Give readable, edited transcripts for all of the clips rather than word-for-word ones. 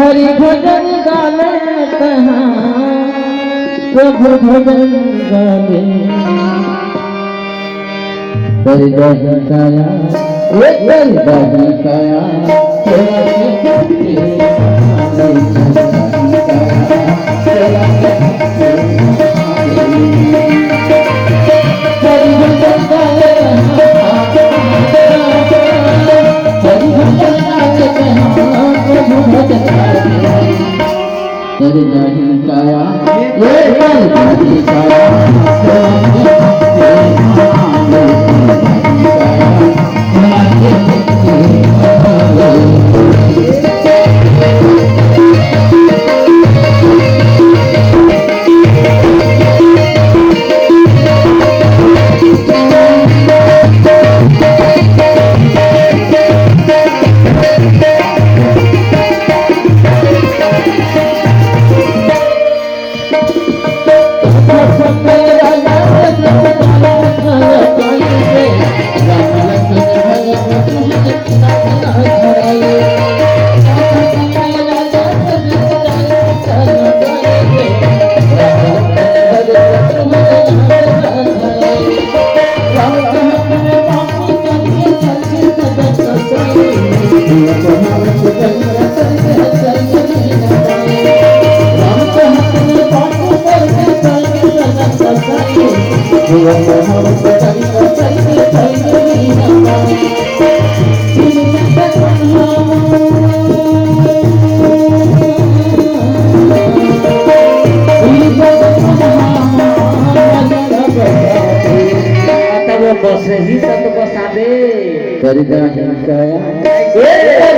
हरि भजन गाने कहाँ प्रभु भजन गाने दरगाह काया ये दरगाह काया नहीं काया ये नहीं काया बसे ही सत बसावे दरगाह काया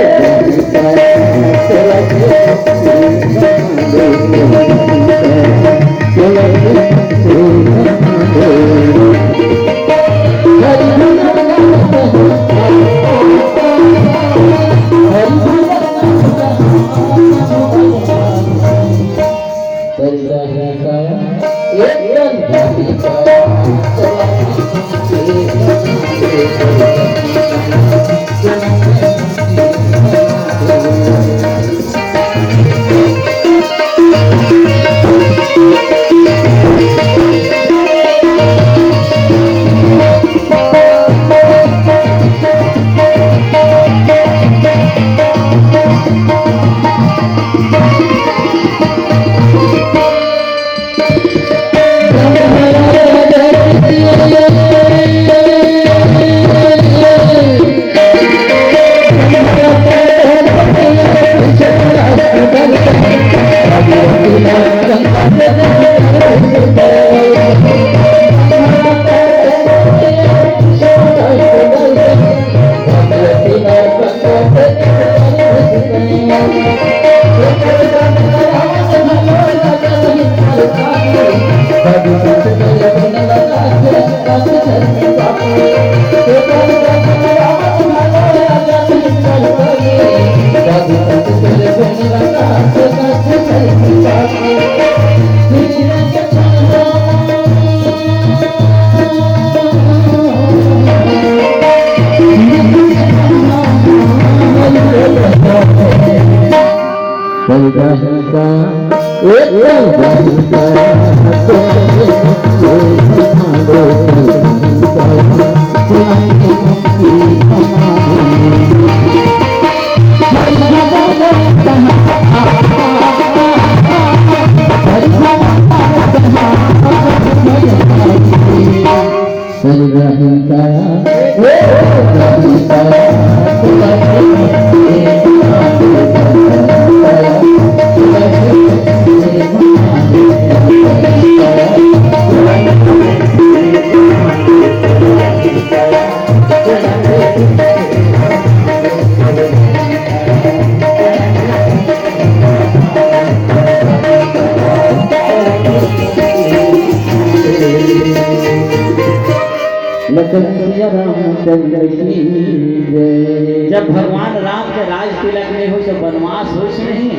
जब भगवान राम के राज तिलक नहीं हो तो वनवास हो नहीं।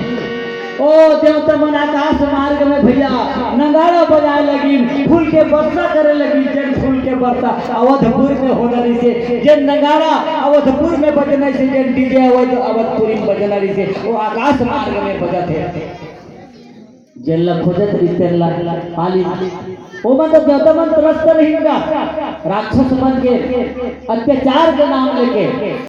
ओ देवता मन आकाश मार्ग में भैया नगाड़ा बजाए लगी, फूल के वर्षा करे लगी, जन फूल के के वार्ता अवधपुर में होना रही से जे नगाड़ा अवधपुर में बजना से जे डीजे अवधपुरी में बजना रही से वो आकाश मार्ग में बजते जेल खोजत रितेला पाली वो मतलब देवता मन त्रस्त नहीं का राक्षस बन के अत्याचार के नाम लेके